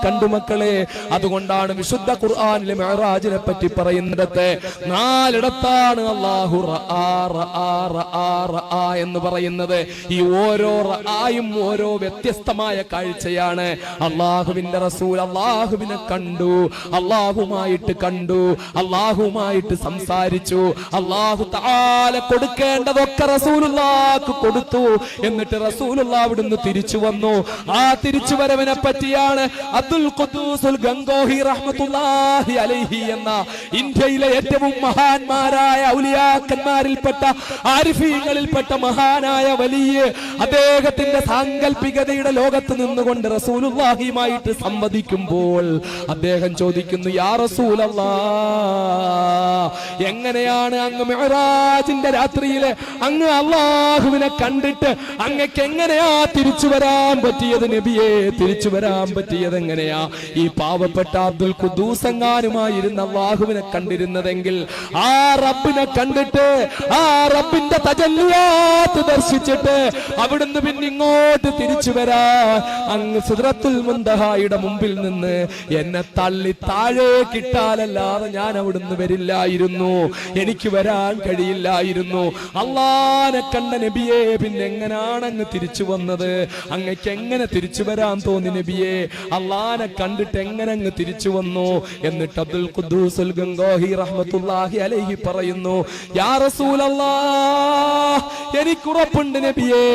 കണ്ടു മക്കളെ. അതുകൊണ്ടാണ് വിശുദ്ധ ഖുർആനിലെ മിഅ്റാജിനെ പറ്റി പറയുന്നിടത്ത് 4 ഇടത്താണ് അല്ലാഹു റആ എന്ന് പറയുന്നത്. ഈ ഓരോ റആയും ഓരോ വ്യത്യസ്തമായ കാഴ്ചയാണ്. അല്ലാഹുവിന്റെ റസൂൽ അല്ലാഹുവിനെ കണ്ടു, അല്ലാഹുമായിട്ട് കണ്ടു, അല്ലാഹുമായിട്ട് സംസാരിച്ചു. അല്ലാഹു തആല കൊടുക്കേണ്ടതൊക്കെ റസൂലുള്ളാഹിക്ക് കൊടുത്തു. എന്നിട്ട് റസൂലുള്ളാഹി അവിടുന്ന് തിരിച്ചു വന്നു. ആ തിരിച്ചു വരവിനെ പറ്റിയാണ് അബ്ദുൽ ഖുദ്ദൂസുൽ ഗംഗോഹി റഹ്മത്തുള്ളാഹി അലൈഹി എന്ന ഇന്ത്യയിലെ ഏറ്റവും മഹാന്മാരായ ഔലിയാക്കന്മാരിൽപ്പെട്ട ആരിഫീങ്ങളിൽപ്പെട്ട മഹാനായ വലിയ അദ്ദേഹത്തിന്റെ സാങ്കല്പികതയുടെ ലോകത്ത് നിന്നുകൊണ്ട് റസൂലുള്ളാഹിയുമായിട്ട് സംവദിക്കുമ്പോൾ അദ്ദേഹം ചോദിക്കുന്നു, യാ റസൂലല്ലാഹ്, എങ്ങനെയാണ് അങ്ങ് മിഅ്റാജിന്റെ രാത്രിയിലെ അങ്ങ് അല്ലാഹുവിനെ കണ്ടിട്ട് അങ്ങക്ക് എങ്ങനെയാ തിരിച്ചു വരാൻ പറ്റിയത് നബിയെ? തിരിച്ചു വരാൻ പറ്റിയത് എങ്ങനെയാ? ഈ പാവപ്പെട്ട അബ്ദുൽ ഖുദ്ദൂസ് എങ്ങാനുമായിരുന്ന അല്ലാഹുവിനെ കണ്ടിരുന്നതെങ്കിൽ ആ റബ്ബിനെ കണ്ടിട്ട് ആ റബ്ബിന്റെ തജല്ലിയാത്ത് ദർശിച്ചിട്ട് അവിടുന്ന് പിന്നെ ഇങ്ങോട്ട് തിരിച്ചു വരാ അങ്ങ് സിദ്റത്തുൽ മുൻതഹായുടെ മുമ്പിൽ നിന്ന് എന്നെ തള്ളി താഴെ കിട്ടാലല്ലാതെ ഞാൻ അവിടുന്ന് വരില്ലായിരുന്നു, എനിക്ക് വരാൻ കഴിയില്ലായിരുന്നു. അല്ലാഹനെ കണ്ട നബിയെ പിന്നെ എങ്ങനെയാണ് അങ്ങ് തിരിച്ചു വന്നത്? അങ്ങക്ക് എങ്ങനെ തിരിച്ചു വരാൻ തോന്നി നബിയെ? അല്ലാഹനെ കണ്ടിട്ട് എങ്ങനെ അങ്ങ് തിരിച്ചു വന്നു? എന്നിട്ട് അബ്ദുൽ ഖുദ്ദൂസുൽ ഗംഗോഹി റഹ്മത്തുള്ളാഹി അലൈഹി പറയുന്നു, യാ റസൂലല്ലാഹ്, എനിക്കുറപ്പുണ്ട് നബിയെ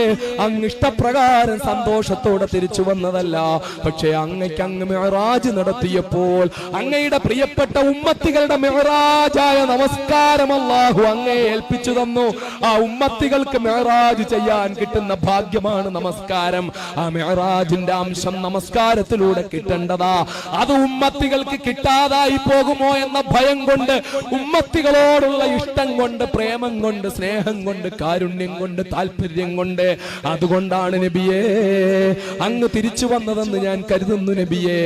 അങ്ങ് ഇഷ്ടപ്രകാരം സന്തോഷത്തോടെ തിരിച്ചു വന്നതല്ല. പക്ഷേ അങ്ങക്ക് അങ്ങ് മിഅ്റാജ് നടത്തിയപ്പോൾ അങ്ങയുടെ പ്രിയപ്പെട്ട ഉമ്മത്തികളുടെ മിഅ്റാജായ നമസ്കാരം അല്ലാഹു അങ്ങയെ ഏൽപ്പിച്ചു തന്നു. ആ ഉമ്മത്തികൾക്ക് മിഅ്റാജ് ചെയ്യാൻ കിട്ടുന്ന ഭാഗ്യമാണ് നമസ്കാരം. ആ മിഅ്റാജിന്റെ അംശം നമസ്കാരത്തിലൂടെ കിട്ടേണ്ടതാ. അത് ഉമ്മത്തികൾക്ക് കിട്ടാതായി പോകുമോ എന്ന ഭയം കൊണ്ട്, ഉമ്മത്തികളോടുള്ള ഇഷ്ടം കൊണ്ട്, പ്രേമം കൊണ്ട്, സ്നേഹം കൊണ്ട്, കാരുണ്യം കൊണ്ട്, താല്പര്യം കൊണ്ട്, അതുകൊണ്ടാണ് നബിയെ അങ്ങ് തിരിച്ചു വന്നതെന്ന് ഞാൻ കരുതുന്നു നബിയെ.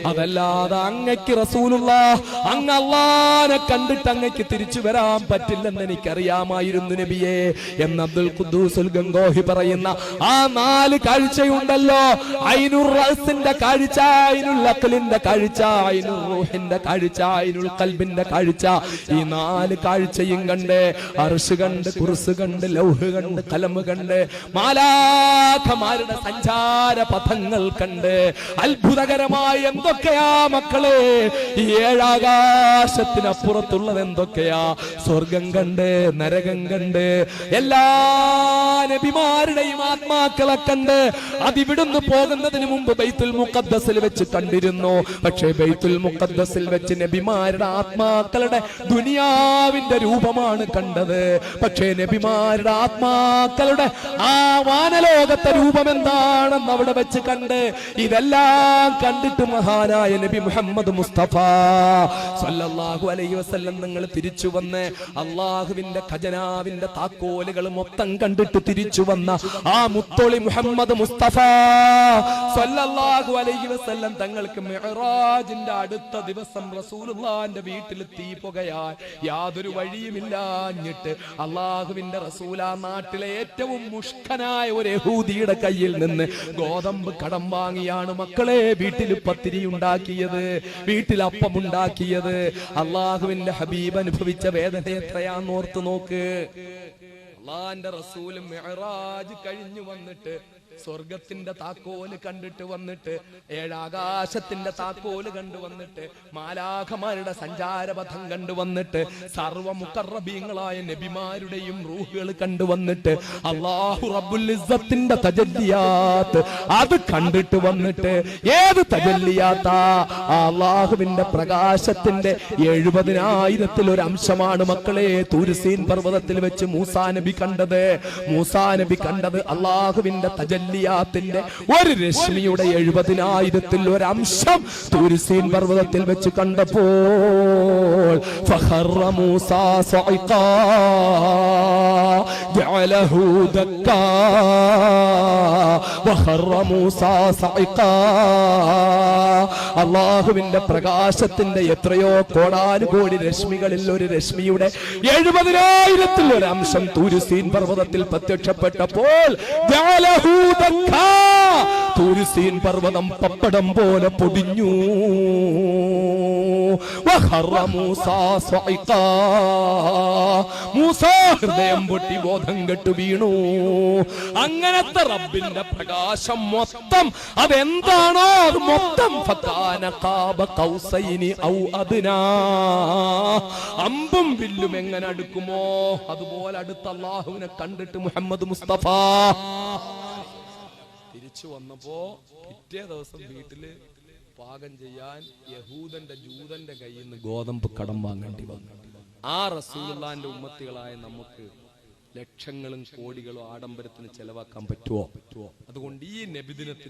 അതല്ലാതെ അങ്ങക്ക് റസൂലുള്ളാഹ് അങ്ങ് അല്ലാഹനെ കണ്ടിട്ട് അങ്ങക്ക് തിരിച്ചു വരാൻ പറ്റില്ലെന്ന് എനിക്കറിയാമായിരുന്നു നബിയെ എന്ന് അബ്ദുൽ ഖുദ്ദൂസുൽ ഗംഗോഹി പറയുന്ന ആ 4 കാഴ്ചയുണ്ടല്ലോ, ഐനുർ റഅസിന്റെ കാഴ്ച, ഐനുൽ അഖലിന്റെ കാഴ്ച, ഐനുർ റൂഹിന്റെ കാഴ്ച, ഐനുൽ ഖൽബിന്റെ കാഴ്ച, ഈ 4 കാഴ്ചയും കണ്ട് അർശ് കണ്ട്, കുർസ് കണ്ട്, ലൗഹ് കണ്ട്, കലം കണ്ട്, മാലാഖമാരുടെ സഞ്ചാര പഥങ്ങൾ കണ്ട്, അത്ഭുതകരമായ എന്തൊക്കെയാ മക്കളെ ഈ 7 ആകാശത്തിനപ്പുറത്തുള്ളത് എന്തൊക്കെയാ? സ്വർഗം കണ്ട്, നരകം കണ്ട്, എല്ലാ നബിമാരുടെയും ആത്മാക്കളെ കണ്ട് അതിവിടുന്ന് പോകുന്നതിന് മുമ്പ് ബൈത്തുൽ മുഖദ്ദസിൽ വെച്ച് കണ്ടിരുന്നു. പക്ഷേ ബൈത്തുൽ മുഖദ്ദസിൽ വെച്ച് നബിമാരുടെ ആത്മാക്കളുടെ ദുനിയാവിന്റെ രൂപമാണ് കണ്ടത്. പക്ഷേ നബിമാരുടെ ആത്മാക്കളുടെ ആ വാനലോകത്തെ രൂപം എന്താണെന്ന് അവിടെ വെച്ച് കണ്ട് ഇതെല്ലാം കണ്ടിട്ട് മഹാനായ നബി മുഹമ്മദ് മുസ്തഫ സല്ലല്ലാഹു അലൈഹി വസല്ലം നിങ്ങൾ തിരിച്ചു വന്ന് അല്ലാഹുവിന്റെ ഖജനാവിന്റെ താക്കോലുകൾ മൊത്തം കണ്ടിട്ട് തിരിച്ചു വന്ന ആ മുത്തൊളി മുഹമ്മദ് മുസ്തഫ സല്ലല്ലാഹു അലൈഹി വസല്ലം തങ്ങൾക്ക് മിഅ്റാജിന്റെ അടുത്ത ദിവസം റസൂലുള്ളാഹിന്റെ വീട്ടിൽ തീ പുകയാൻ യാതൊരു വഴിയുമില്ലാഞ്ഞിട്ട് അല്ലാഹുവിന്റെ റസൂൽ ആ നാട്ടിലെ ഏറ്റവും മുഷ്കനായ ഒരു യഹൂദിയുടെ കയ്യിൽ നിന്ന് ഗോതമ്പ് കടം വാങ്ങിയാണ് മക്കളെ വീട്ടിൽ പത്തിരി ഉണ്ടാക്കിയത്, വീട്ടിൽ അപ്പം ഉണ്ടാക്കിയത്. അല്ലാഹുവിന്റെ ഹബീബ് അനുഭവിച്ച വേദന എത്രയാന്ന് ഓർത്തു നോക്ക്. അല്ലാഹുവിന്റെ റസൂൽ മിഅ്റാജ് കഴിഞ്ഞു വന്നിട്ട് സ്വർഗത്തിന്റെ താക്കോല് കണ്ടിട്ട് വന്നിട്ട് 7 ആകാശത്തിന്റെ താക്കോല് കണ്ടുവന്നിട്ട് മാലാഖമാരുടെ സഞ്ചാരപഥം കണ്ടുവന്നിട്ട് സർവ്വ മുഖറബീങ്ങളായ നബിമാരുടെയും റൂഹുകൾ കണ്ടുവന്നിട്ട് അല്ലാഹു റബ്ബുൽ ഇസ്സത്തിന്റെ തജല്ലിയാത്ത് അത് കണ്ടിട്ട് വന്നിട്ട് ഏത് തജല്ലിയാത്താ? അല്ലാഹുവിന്റെ പ്രകാശത്തിന്റെ 70,000 ഒരു അംശമാണ് മക്കളെ തൂർസീൻ പർവ്വതത്തിൽ വെച്ച് മൂസാ നബി കണ്ടത്. മൂസാ നബി കണ്ടത് അല്ലാഹുവിന്റെ തജല്ലിയാത്തിന്റെ ഒരു രശ്മിയുടെ 70,000 ഒരു അംശം തൂർസീൻ പർവ്വതത്തിൽ വെച്ച് കണ്ടപ്പോൾ ഫഖറ മൂസാ സഇഖാ ജഅലഹു ദക്കാ വഖറ മൂസാ സഇഖാ. അല്ലാഹുവിന്റെ പ്രകാശത്തിന്റെ എത്രയോ കോടാനുകോടി രശ്മികളിൽ ഒരു രശ്മിയുടെ 70,000 ഒരു അംശം തൂർസീൻ പർവ്വതത്തിൽ പ്രത്യക്ഷപ്പെട്ടപ്പോൾ ജഅലഹു ദക്കാ തൂരിസീൻ പർവ്വതം പപ്പടം പോലെ പൊടിഞ്ഞു. മൂസ ഹൃദയം പൊട്ടി ബോധം കെട്ടു വീണു. അങ്ങനത്തെ റബ്ബിന്റെ പ്രകാശം മൊത്തം അതെന്താണോ അത് മൊത്തം അമ്പും വില്ലും എങ്ങനെ അടുക്കുമോ അതുപോലെ അടുത്ത അല്ലാഹുവിനെ കണ്ടിട്ട് മുഹമ്മദ് മുസ്തഫ തിരിച്ചു വന്നപ്പോ പിറ്റേ ദിവസം വീട്ടില് പാകം ചെയ്യാൻ യഹൂദന്റെ ജൂതന്റെ കയ്യിൽ നിന്ന് ഗോതമ്പ് കടം വാങ്ങേണ്ടി വന്നു. ആ റസൂലുള്ളാഹിന്റെ ഉമ്മത്തികളായ നമുക്ക് ലക്ഷങ്ങളും കോടികളും ആഡംബരത്തിന് ചെലവാക്കാൻ പറ്റുമോ? അതുകൊണ്ട് ഈ നബിദിനത്തിൽ